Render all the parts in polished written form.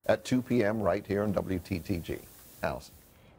at 2 p.m. right here on WTTG. Allison.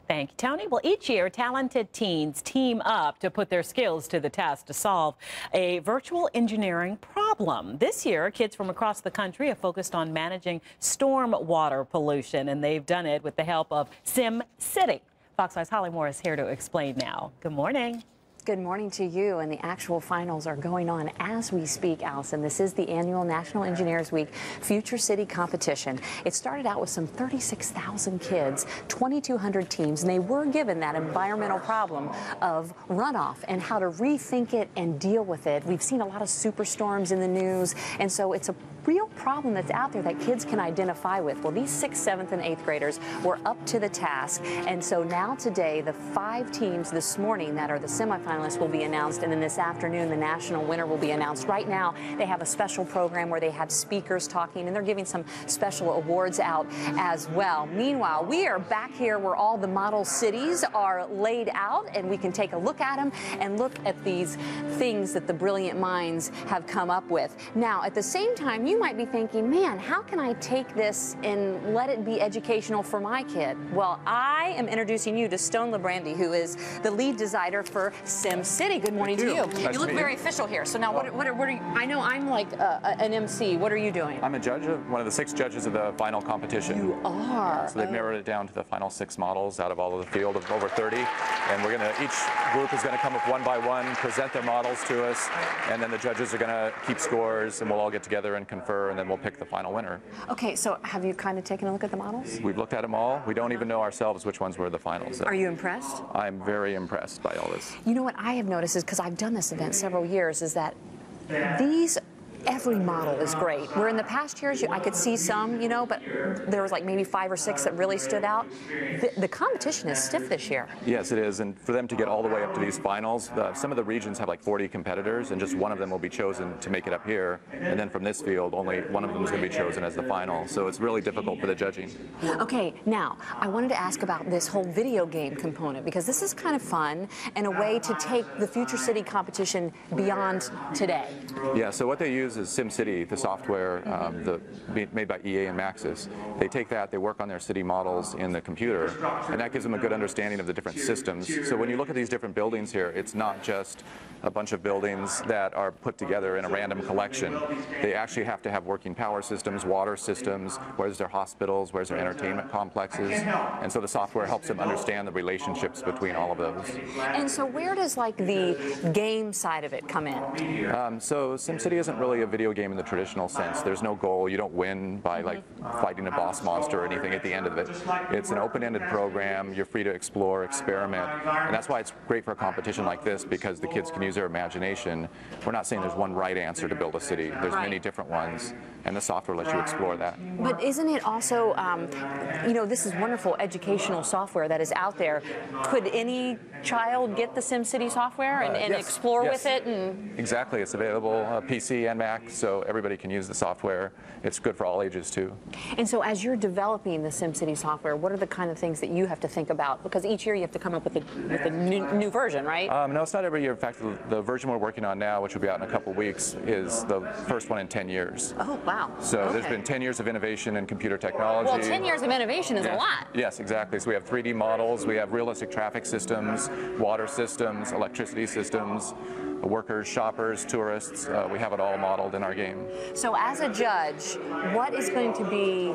Thank you, Tony. Well, each year, talented teens team up to put their skills to the test to solve a virtual engineering problem. This year, kids from across the country have focused on managing storm water pollution, and they've done it with the help of SimCity. Fox 5's Holly Moore is here to explain now. Good morning. Good morning to you, and the actual finals are going on as we speak, Allison. This is the annual National Engineers Week Future City competition. It started out with some 36,000 kids, 2,200 teams, and they were given that environmental problem of runoff and how to rethink it and deal with it. We've seen a lot of superstorms in the news, and so it's a real problem that's out there that kids can identify with. Well, these 6th, 7th, and 8th graders were up to the task, and so now today, the 5 teams this morning that are the semifinalists will be announced, and then this afternoon the national winner will be announced. Right now they have a special program where they have speakers talking, and they're giving some special awards out as well. Meanwhile, we are back here where all the model cities are laid out, and we can take a look at them and look at these things that the brilliant minds have come up with. Now, at the same time, you might be thinking, man, how can I take this and let it be educational for my kid? Well, I am introducing you to Stone Librande, who is the lead designer for SimCity. Good morning to you. Nice You look very official here. So now, what are you? I know I'm like an MC. What are you doing? I'm a judge, one of the 6 judges of the final competition. You are. So they've narrowed it down to the final 6 models out of all of the field of over 30, and we're gonna, each group is gonna come up one by one, present their models to us, and then the judges are gonna keep scores, and we'll all get together and confer, and then we'll pick the final winner. Okay, so have you kind of taken a look at the models? We've looked at them all. We don't even know ourselves which ones were the finals. Are you impressed? I'm very impressed by all this. You know what I have noticed is, because I've done this event several years, is that every model is great. Where in the past years, I could see some, you know, but there was like maybe 5 or 6 that really stood out. The competition is stiff this year. Yes, it is, and for them to get all the way up to these finals, some of the regions have like 40 competitors, and just one of them will be chosen to make it up here, and then from this field, only one of them is going to be chosen as the final, so it's really difficult for the judging. Okay, now, I wanted to ask about this whole video game component, because this is kind of fun and a way to take the Future City competition beyond today. Yeah, so what they use is SimCity, the software made by EA and Maxis. They take that, they work on their city models in the computer, and that gives them a good understanding of the different systems. So when you look at these different buildings here, it's not just a bunch of buildings that are put together in a random collection. They actually have to have working power systems, water systems, where's their hospitals, where's their entertainment complexes, and so the software helps them understand the relationships between all of those. And so where does like the game side of it come in? So SimCity isn't really a video game in the traditional sense. There's no goal. You don't win by like fighting a boss monster or anything at the end of it. It's an open-ended program. You're free to explore, experiment, and that's why it's great for a competition like this, because the kids can use their imagination. We're not saying there's one right answer to build a city. There's many different ones, and the software lets you explore that. But isn't it also, you know, this is wonderful educational software that is out there. Could any child get the SimCity software and yes, explore yes. with it? And Exactly. It's available PC and Mac, so everybody can use the software. It's good for all ages too. And so as you're developing the SimCity software, what are the kind of things that you have to think about? Because each year you have to come up with a new version, right? No, it's not every year. In fact, the version we're working on now, which will be out in a couple of weeks, is the first one in 10 years. Oh, wow. So there's been 10 years of innovation in computer technology. Well, 10 years of innovation is a lot. Yes, exactly. So we have 3D models, we have realistic traffic systems, water systems, electricity systems, workers, shoppers, tourists. We have it all modeled in our game. So as a judge, what is going to be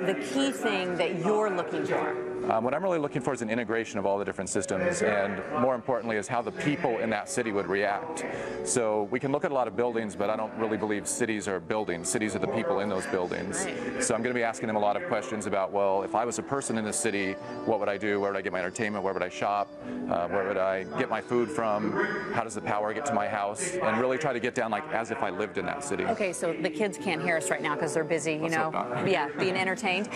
the key thing that you're looking for? What I'm really looking for is an integration of all the different systems, and more importantly is how the people in that city would react. So we can look at a lot of buildings, but I don't really believe cities are buildings. Cities are the people in those buildings. So I'm going to be asking them a lot of questions about, well, if I was a person in the city, what would I do? Where would I get my entertainment? Where would I shop? Where would I get my food from? How does the power get to my house? And really try to get down like as if I lived in that city. Okay, so the kids can't hear us right now because they're busy, you know, yeah, being entertained.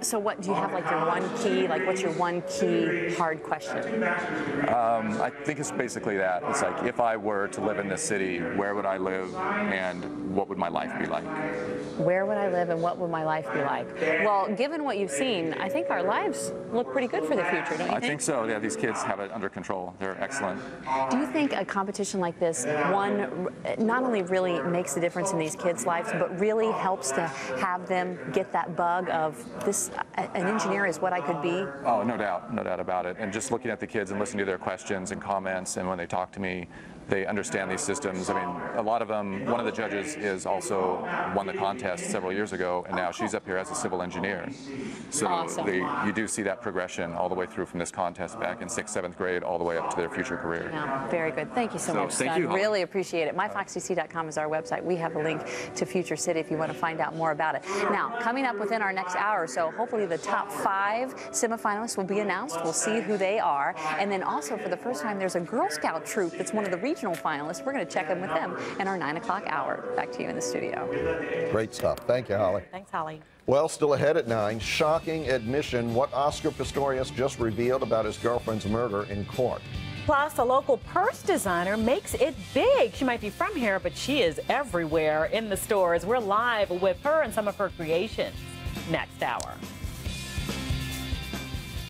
So what, do you have like your one key? Like, what's your one key hard question? I think it's basically that. It's like, if I were to live in this city, where would I live and what would my life be like? Where would I live and what would my life be like? Well, given what you've seen, I think our lives look pretty good for the future, don't you think? I think so. Yeah, these kids have it under control. They're excellent. Do you think a competition like this, one, not only really makes a difference in these kids' lives, but really helps to have them get that bug of this, an engineer is what I could be? Oh, no doubt about it. And just looking at the kids and listening to their questions and comments, and when they talk to me, they understand these systems. I mean, a lot of them, one of the judges is also won the contest several years ago, and now she's up here as a civil engineer. So awesome. you do see that progression all the way through from this contest back in 6th, 7th grade all the way up to their future career. Yeah, very good. Thank you so much, thank Scott. you, Holly. Really appreciate it. MyFoxCC.com is our website. We have a link to Future City if you want to find out more about it. Now, coming up within our next hour or so, hopefully the top 5 semifinalists will be announced. We'll see who they are. And then also, for the first time, there's a Girl Scout troop that's one of the regional finalists. We're going to check in with them in our 9 o'clock hour. Back to you in the studio. Great stuff. Thank you, Holly. Thanks, Holly. Well, still ahead at 9, shocking admission, what Oscar Pistorius just revealed about his girlfriend's murder in court. Plus, a local purse designer makes it big. She might be from here, but she is everywhere in the stores. We're live with her and some of her creations next hour.